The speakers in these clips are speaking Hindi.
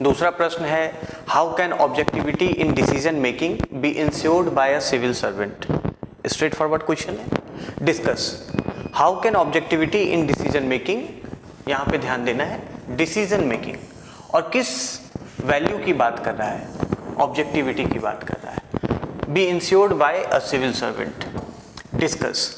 दूसरा प्रश्न है how can objectivity in decision making be insured by a civil servant. Straight forward question है। Discuss how can objectivity in decision making, यहाँ पे ध्यान देना है डिसीजन मेकिंग, और किस वैल्यू की बात कर रहा है, ऑब्जेक्टिविटी की बात कर रहा है। Be insured by a civil servant. Discuss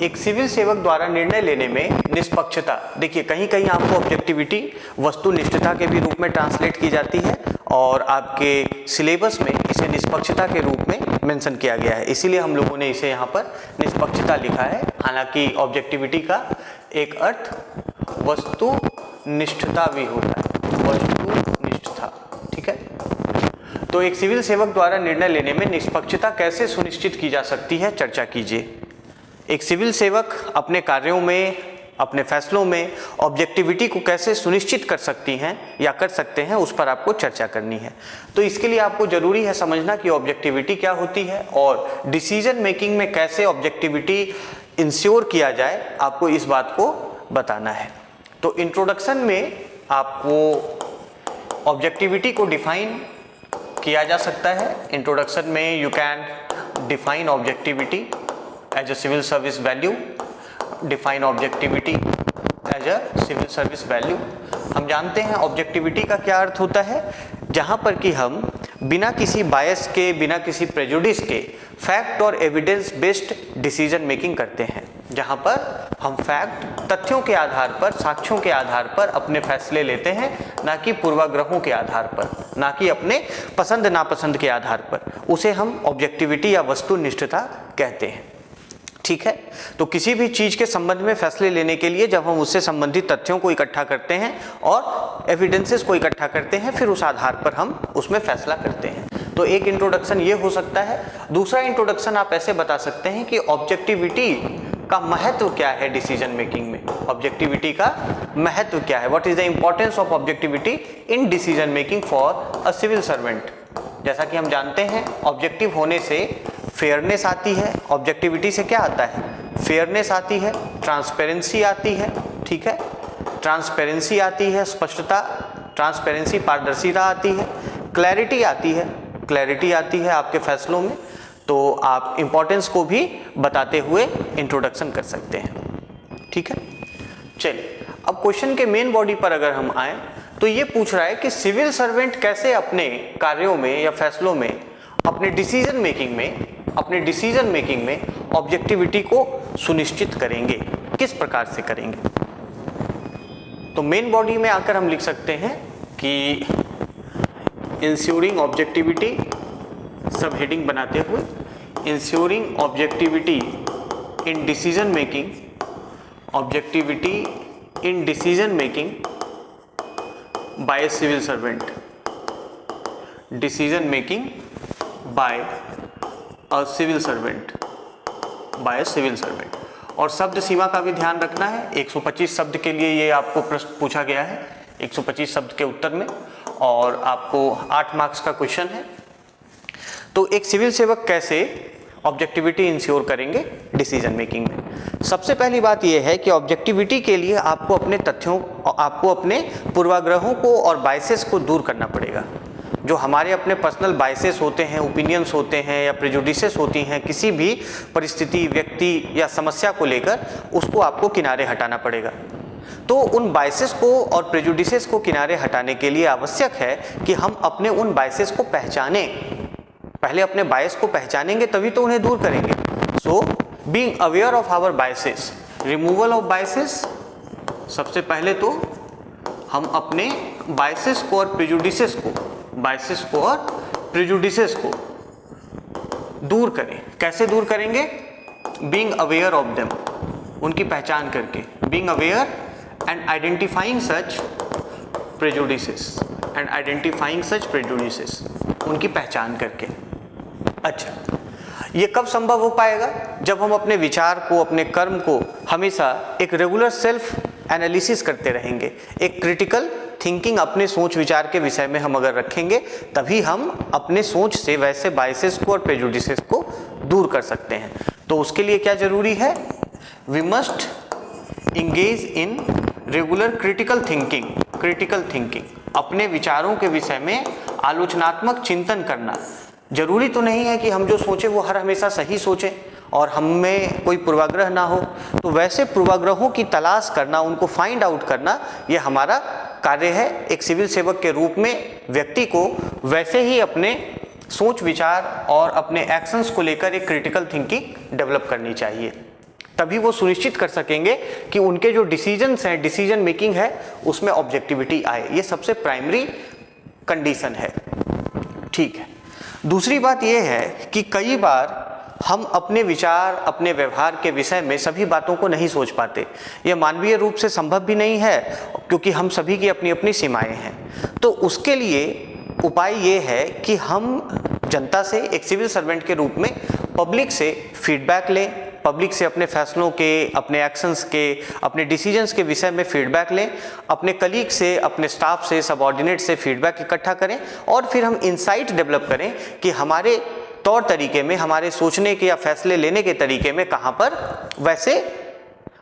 एक सिविल सेवक द्वारा निर्णय लेने में निष्पक्षता, देखिए कहीं कहीं आपको ऑब्जेक्टिविटी वस्तुनिष्ठता के भी रूप में ट्रांसलेट की जाती है और आपके सिलेबस में इसे निष्पक्षता के रूप में मेंशन किया गया है, इसीलिए हम लोगों ने इसे यहाँ पर निष्पक्षता लिखा है। हालांकि ऑब्जेक्टिविटी का एक अर्थ वस्तुनिष्ठता भी होता है, वस्तुनिष्ठता, ठीक है। तो एक सिविल सेवक द्वारा निर्णय लेने में निष्पक्षता कैसे सुनिश्चित की जा सकती है, चर्चा कीजिए। एक सिविल सेवक अपने कार्यों में, अपने फैसलों में ऑब्जेक्टिविटी को कैसे सुनिश्चित कर सकती हैं या कर सकते हैं, उस पर आपको चर्चा करनी है। तो इसके लिए आपको जरूरी है समझना कि ऑब्जेक्टिविटी क्या होती है और डिसीजन मेकिंग में कैसे ऑब्जेक्टिविटी इंश्योर किया जाए, आपको इस बात को बताना है। तो इंट्रोडक्शन में आपको ऑब्जेक्टिविटी को डिफाइन किया जा सकता है। इंट्रोडक्शन में you can define objectivity as a civil service value, define objectivity as a civil service value। हम जानते हैं ऑब्जेक्टिविटी का क्या अर्थ होता है, जहां पर कि हम बिना किसी बायस के, बिना किसी प्रेजुडिस के फैक्ट और एविडेंस बेस्ड डिसीजन मेकिंग करते हैं, जहां पर हम फैक्ट, तथ्यों के आधार पर, साक्ष्यों के आधार पर अपने फैसले लेते हैं, ना कि पूर्वाग्रहों के आधार पर, ना कि अपने पसंद नापसंद के आधार पर। उसे हम ऑब्जेक्टिविटी या वस्तुनिष्ठता कहते हैं, ठीक है। तो किसी भी चीज के संबंध में फैसले लेने के लिए जब हम उससे संबंधित तथ्यों को इकट्ठा करते हैं और एविडेंसेस को इकट्ठा करते हैं, फिर उस आधार पर हम उसमें फैसला करते हैं। तो एक इंट्रोडक्शन ये हो सकता है। दूसरा इंट्रोडक्शन आप ऐसे बता सकते हैं कि ऑब्जेक्टिविटी का महत्व क्या है डिसीजन मेकिंग में, ऑब्जेक्टिविटी का महत्व क्या है, what is the importance of objectivity in decision making for a civil servant. जैसा कि हम जानते हैं ऑब्जेक्टिव होने से फेयरनेस आती है, ऑब्जेक्टिविटी से क्या आता है, फेयरनेस आती है, ट्रांसपेरेंसी आती है, ठीक है, ट्रांसपेरेंसी आती है, स्पष्टता, ट्रांसपेरेंसी, पारदर्शिता आती है, क्लैरिटी आती है, क्लैरिटी आती है आपके फैसलों में। तो आप इंपॉर्टेंस को भी बताते हुए इंट्रोडक्शन कर सकते हैं, ठीक है। चलिए अब क्वेश्चन के मेन बॉडी पर अगर हम आए तो ये पूछ रहा है कि सिविल सर्वेंट कैसे अपने कार्यों में या फैसलों में, अपने डिसीजन मेकिंग में ऑब्जेक्टिविटी को सुनिश्चित करेंगे, किस प्रकार से करेंगे। तो मेन बॉडी में आकर हम लिख सकते हैं कि इंश्योरिंग ऑब्जेक्टिविटी, सब हेडिंग बनाते हुए, ensuring objectivity in decision making, objectivity in decision making by civil servant, decision making by a civil servant, by civil servant. और शब्द सीमा का भी ध्यान रखना है। 125 शब्द के लिए ये आपको प्रश्न पूछा गया है, 125 शब्द के उत्तर में, और आपको 8 मार्क्स का क्वेश्चन है। तो एक सिविल सेवक कैसे ऑब्जेक्टिविटी इंश्योर करेंगे डिसीजन मेकिंग में। सबसे पहली बात यह है कि ऑब्जेक्टिविटी के लिए आपको अपने तथ्यों, आपको अपने पूर्वाग्रहों को और बायसेस को दूर करना पड़ेगा। जो हमारे अपने पर्सनल बायसेस होते हैं, ओपिनियंस होते हैं या प्रेजुडिसेस होती हैं किसी भी परिस्थिति, व्यक्ति या समस्या को लेकर, उसको आपको किनारे हटाना पड़ेगा। तो उन बायसेस को और प्रेजुडिसेस को किनारे हटाने के लिए आवश्यक है कि हम अपने उन बायसेस को पहचानें। पहले अपने बायस को पहचानेंगे तभी तो उन्हें दूर करेंगे। So being aware of our biases, removal of biases, सबसे पहले तो हम अपने बायसेस को और प्रेजुडिसेस को, बायसेस को और प्रेजुडिसेस को दूर करें। कैसे दूर करेंगे? बीइंग अवेयर ऑफ देम, उनकी पहचान करके, being aware and identifying such prejudices, and identifying such prejudices, उनकी पहचान करके। अच्छा, ये कब संभव हो पाएगा? जब हम अपने विचार को, अपने कर्म को हमेशा एक रेगुलर सेल्फ एनालिसिस करते रहेंगे, एक क्रिटिकल थिंकिंग अपने सोच विचार के विषय में हम अगर रखेंगे, तभी हम अपने सोच से वैसे बायसेस को और प्रेजुडिसेस को दूर कर सकते हैं। तो उसके लिए क्या जरूरी है? We must engage in regular critical thinking, अपने विचारों के विषय में आलोचनात्मक चिंतन करना। जरूरी तो नहीं है कि हम जो सोचें वो हर हमेशा सही सोचें और हम में कोई पूर्वाग्रह ना हो, तो वैसे पूर्वाग्रहों की तलाश करना, उनको फाइंड आउट करना, ये हमारा कार्य है। एक सिविल सेवक के रूप में व्यक्ति को वैसे ही अपने सोच विचार और अपने एक्शंस को लेकर एक क्रिटिकल थिंकिंग डेवलप करनी चाहिए, तभी वो सुनिश्चित कर सकेंगे कि उनके जो डिसीजंस हैं, डिसीजन मेकिंग है, उसमें ऑब्जेक्टिविटी आए। ये सबसे प्राइमरी कंडीशन है। ठीक है। दूसरी बात यह है कि कई बार हम अपने विचार, अपने व्यवहार के विषय में सभी बातों को नहीं सोच पाते। यह मानवीय रूप से संभव भी नहीं है, क्योंकि हम सभी की अपनी अपनी सीमाएं हैं। तो उसके लिए उपाय ये है कि हम जनता से, एक सिविल सर्वेंट के रूप में पब्लिक से फीडबैक लें, पब्लिक से अपने फैसलों के, अपने एक्शंस के, अपने डिसीजंस के विषय में फीडबैक लें, अपने कलीग से, अपने स्टाफ से, सबऑर्डिनेट से फीडबैक इकट्ठा करें और फिर हम इंसाइट डेवलप करें कि हमारे तौर तरीके में, हमारे सोचने के या फैसले लेने के तरीके में कहाँ पर वैसे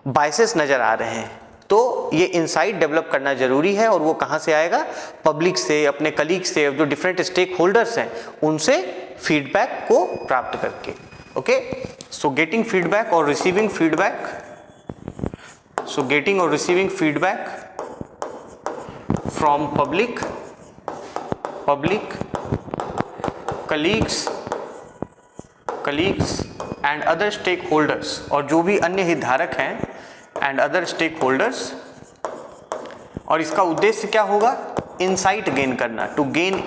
बायसेस नज़र आ रहे हैं। तो ये इंसाइट डेवलप करना जरूरी है और वो कहाँ से आएगा? पब्लिक से, अपने कलीग से, जो डिफरेंट स्टेक होल्डर्स हैं उनसे फीडबैक को प्राप्त करके। ओके, सो गेटिंग फीडबैक और रिसीविंग फीडबैक, सो गेटिंग और receiving feedback from public, colleagues and other stakeholders, और जो भी अन्य हितधारक हैं, एंड अदर स्टेक होल्डर्स। और इसका उद्देश्य क्या होगा? इंसाइट गेन करना, to gain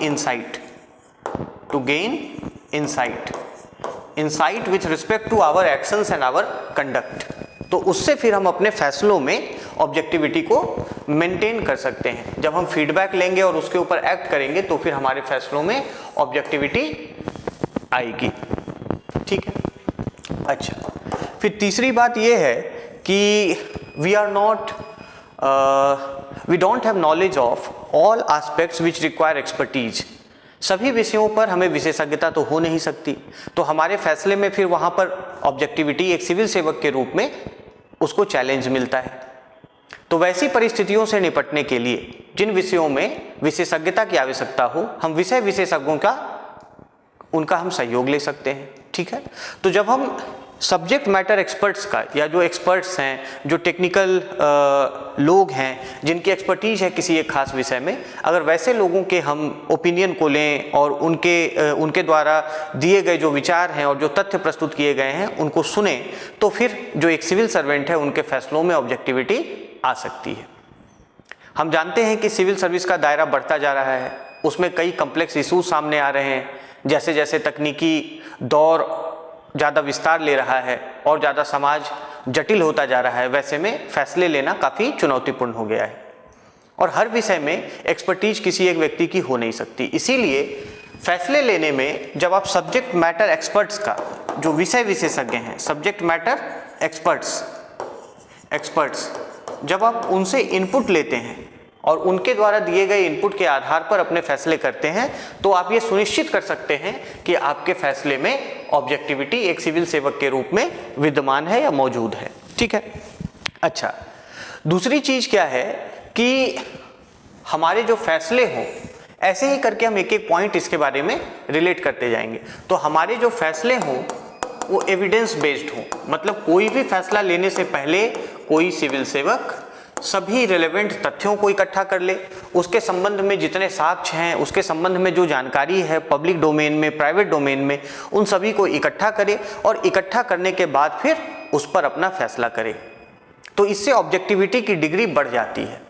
insight with respect to our actions and our conduct. तो उससे फिर हम अपने फैसलों में ऑब्जेक्टिविटी को मेंटेन कर सकते हैं। जब हम फीडबैक लेंगे और उसके ऊपर एक्ट करेंगे तो फिर हमारे फैसलों में ऑब्जेक्टिविटी आएगी। ठीक है। अच्छा, फिर तीसरी बात यह है कि we don't have knowledge of all aspects which require expertise। सभी विषयों पर हमें विशेषज्ञता तो हो नहीं सकती, तो हमारे फैसले में फिर वहाँ पर ऑब्जेक्टिविटी एक सिविल सेवक के रूप में उसको चैलेंज मिलता है। तो वैसी परिस्थितियों से निपटने के लिए जिन विषयों में विशेषज्ञता की आवश्यकता हो, हम विषय विशेषज्ञों का, उनका हम सहयोग ले सकते हैं। ठीक है। तो जब हम सब्जेक्ट मैटर एक्सपर्ट्स का, या जो एक्सपर्ट्स हैं, जो टेक्निकल लोग हैं जिनकी एक्सपर्टीज है किसी एक खास विषय में, अगर वैसे लोगों के हम ओपिनियन को लें और उनके द्वारा दिए गए जो विचार हैं और जो तथ्य प्रस्तुत किए गए हैं उनको सुने, तो फिर जो एक सिविल सर्वेंट है उनके फैसलों में ऑब्जेक्टिविटी आ सकती है। हम जानते हैं कि सिविल सर्विस का दायरा बढ़ता जा रहा है, उसमें कई कम्प्लेक्स इशूज सामने आ रहे हैं। जैसे जैसे तकनीकी दौर ज़्यादा विस्तार ले रहा है और ज़्यादा समाज जटिल होता जा रहा है, वैसे में फैसले लेना काफ़ी चुनौतीपूर्ण हो गया है और हर विषय में एक्सपर्टीज किसी एक व्यक्ति की हो नहीं सकती। इसीलिए फैसले लेने में जब आप सब्जेक्ट मैटर एक्सपर्ट्स का, जो विषय विशेषज्ञ हैं, सब्जेक्ट मैटर एक्सपर्ट्स, जब आप उनसे इनपुट लेते हैं और उनके द्वारा दिए गए इनपुट के आधार पर अपने फैसले करते हैं, तो आप ये सुनिश्चित कर सकते हैं कि आपके फैसले में ऑब्जेक्टिविटी एक सिविल सेवक के रूप में विद्यमान है या मौजूद है। ठीक है। अच्छा, दूसरी चीज क्या है कि हमारे जो फैसले हों, ऐसे ही करके हम एक एक पॉइंट इसके बारे में रिलेट करते जाएंगे। तो हमारे जो फैसले हों वो एविडेंस बेस्ड हों, मतलब कोई भी फैसला लेने से पहले कोई सिविल सेवक सभी रिलेवेंट तथ्यों को इकट्ठा कर ले, उसके संबंध में जितने साक्ष्य हैं, उसके संबंध में जो जानकारी है पब्लिक डोमेन में, प्राइवेट डोमेन में, उन सभी को इकट्ठा करे और इकट्ठा करने के बाद फिर उस पर अपना फैसला करे। तो इससे ऑब्जेक्टिविटी की डिग्री बढ़ जाती है,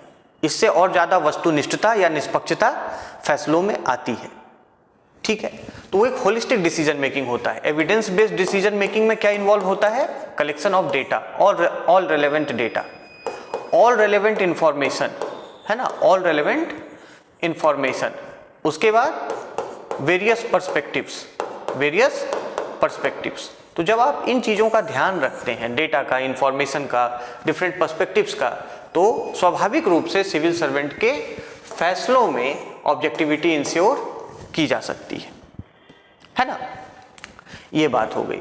इससे और ज़्यादा वस्तुनिष्ठता या निष्पक्षता फैसलों में आती है। ठीक है। तो वो एक होलिस्टिक डिसीजन मेकिंग होता है। एविडेंस बेस्ड डिसीजन मेकिंग में क्या इन्वॉल्व होता है? कलेक्शन ऑफ डेटा और all relevant data, all relevant information, है ना, ऑल रेलेवेंट इंफॉर्मेशन। उसके बाद वेरियस पर्सपेक्टिव्स। तो जब आप इन चीज़ों का ध्यान रखते हैं, डेटा का, इंफॉर्मेशन का, डिफरेंट पर्सपेक्टिव्स का, तो स्वाभाविक रूप से सिविल सर्वेंट के फैसलों में ऑब्जेक्टिविटी इंश्योर की जा सकती है ना। ये बात हो गई।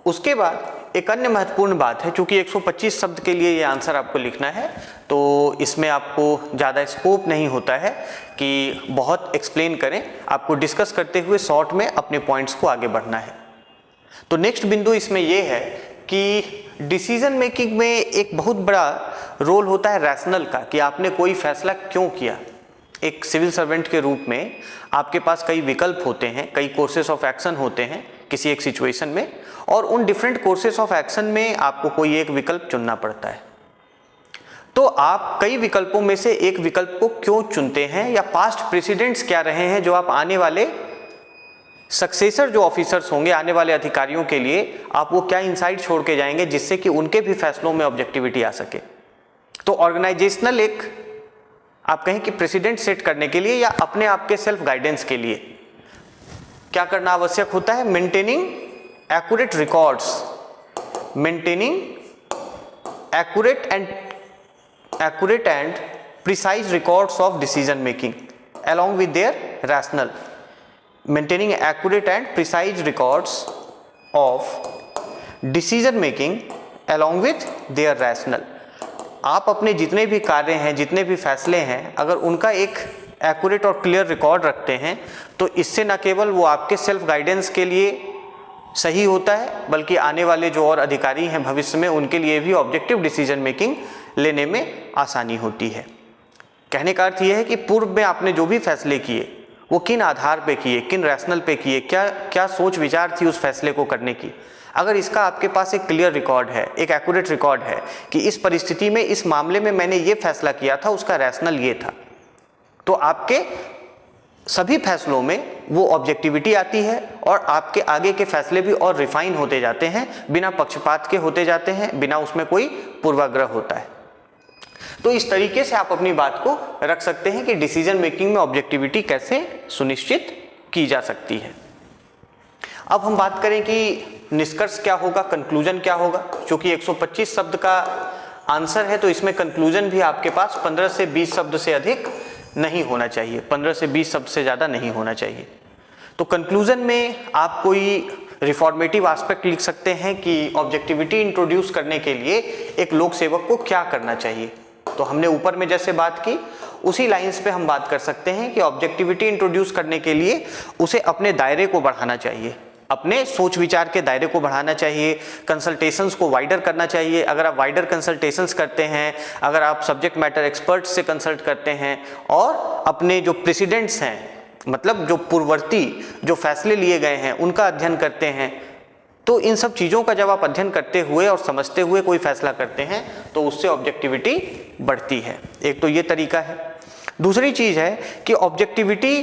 उसके बाद एक अन्य महत्वपूर्ण बात है, चूंकि 125 शब्द के लिए ये आंसर आपको लिखना है तो इसमें आपको ज़्यादा स्कोप नहीं होता है कि बहुत एक्सप्लेन करें, आपको डिस्कस करते हुए शॉर्ट में अपने पॉइंट्स को आगे बढ़ना है। तो नेक्स्ट बिंदु इसमें यह है कि डिसीजन मेकिंग में एक बहुत बड़ा रोल होता है रैशनल का, कि आपने कोई फैसला क्यों किया। एक सिविल सर्वेंट के रूप में आपके पास कई विकल्प होते हैं, कई कोर्सेस ऑफ एक्शन होते हैं किसी एक सिचुएशन में, और उन डिफरेंट कोर्सेस ऑफ एक्शन में आपको कोई एक विकल्प चुनना पड़ता है। तो आप कई विकल्पों में से एक विकल्प को क्यों चुनते हैं, या पास्ट प्रेसिडेंट्स क्या रहे हैं जो आप आने वाले सक्सेसर जो ऑफिसर्स होंगे, आने वाले अधिकारियों के लिए आप वो क्या इनसाइट छोड़ के जाएंगे जिससे कि उनके भी फैसलों में ऑब्जेक्टिविटी आ सके। तो ऑर्गेनाइजेशनल एक आप कहें कि प्रेसिडेंट सेट करने के लिए या अपने आप के सेल्फ गाइडेंस के लिए क्या करना आवश्यक होता है, maintaining accurate records, maintaining accurate and precise records of decision making along with their rational, maintaining accurate and precise records of decision making along with their rational। आप अपने जितने भी कार्य हैं, जितने भी फैसले हैं, अगर उनका एक एक्यूरेट और क्लियर रिकॉर्ड रखते हैं तो इससे न केवल वो आपके सेल्फ गाइडेंस के लिए सही होता है, बल्कि आने वाले जो और अधिकारी हैं भविष्य में उनके लिए भी ऑब्जेक्टिव डिसीजन मेकिंग लेने में आसानी होती है। कहने का अर्थ यह है कि पूर्व में आपने जो भी फैसले किए वो किन आधार पे किए, किन रैशनल पे किए, क्या क्या सोच विचार थी उस फैसले को करने की। अगर इसका आपके पास एक क्लियर रिकॉर्ड है, एक एक्यूरेट रिकॉर्ड है कि इस परिस्थिति में, इस मामले में मैंने ये फैसला किया था, उसका रैशनल ये था, तो आपके सभी फैसलों में वो ऑब्जेक्टिविटी आती है और आपके आगे के फैसले भी और रिफाइन होते जाते हैं, बिना पक्षपात के होते जाते हैं, बिना उसमें कोई पूर्वाग्रह होता है। तो इस तरीके से आप अपनी बात को रख सकते हैं कि डिसीजन मेकिंग में ऑब्जेक्टिविटी कैसे सुनिश्चित की जा सकती है। अब हम बात करें कि निष्कर्ष क्या होगा, कंक्लूजन क्या होगा। क्योंकि 125 शब्द का आंसर है तो इसमें कंक्लूजन भी आपके पास 15 से 20 शब्द से अधिक नहीं होना चाहिए, 15 से 20 शब्द से ज़्यादा नहीं होना चाहिए। तो कंक्लूजन में आप कोई रिफॉर्मेटिव एस्पेक्ट लिख सकते हैं कि ऑब्जेक्टिविटी इंट्रोड्यूस करने के लिए एक लोक सेवक को क्या करना चाहिए। तो हमने ऊपर में जैसे बात की उसी लाइंस पे हम बात कर सकते हैं कि ऑब्जेक्टिविटी इंट्रोड्यूस करने के लिए उसे अपने दायरे को बढ़ाना चाहिए, अपने सोच विचार के दायरे को बढ़ाना चाहिए, कंसल्टेशंस को वाइडर करना चाहिए। अगर आप वाइडर कंसल्टेशंस करते हैं, अगर आप सब्जेक्ट मैटर एक्सपर्ट्स से कंसल्ट करते हैं और अपने जो प्रेसिडेंट्स हैं, मतलब जो पूर्ववर्ती जो फैसले लिए गए हैं उनका अध्ययन करते हैं, तो इन सब चीज़ों का जब आप अध्ययन करते हुए और समझते हुए कोई फैसला करते हैं तो उससे ऑब्जेक्टिविटी बढ़ती है। एक तो ये तरीका है। दूसरी चीज़ है कि ऑब्जेक्टिविटी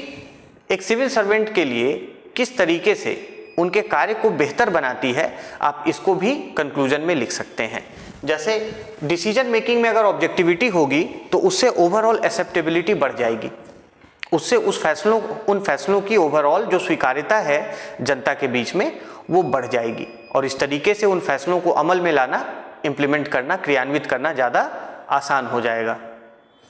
एक सिविल सर्वेंट के लिए किस तरीके से उनके कार्य को बेहतर बनाती है, आप इसको भी कंक्लूजन में लिख सकते हैं। जैसे डिसीजन मेकिंग में अगर ऑब्जेक्टिविटी होगी तो उससे ओवरऑल एक्सेप्टेबिलिटी बढ़ जाएगी, उससे उन फैसलों की ओवरऑल जो स्वीकार्यता है जनता के बीच में वो बढ़ जाएगी, और इस तरीके से उन फैसलों को अमल में लाना, इम्प्लीमेंट करना, क्रियान्वित करना ज़्यादा आसान हो जाएगा।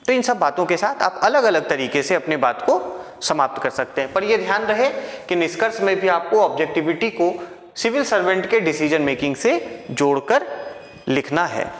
तो इन सब बातों के साथ आप अलग अलग तरीके से अपनी बात को समाप्त कर सकते हैं, पर यह ध्यान रहे कि निष्कर्ष में भी आपको ऑब्जेक्टिविटी को सिविल सर्वेंट के डिसीजन मेकिंग से जोड़कर लिखना है।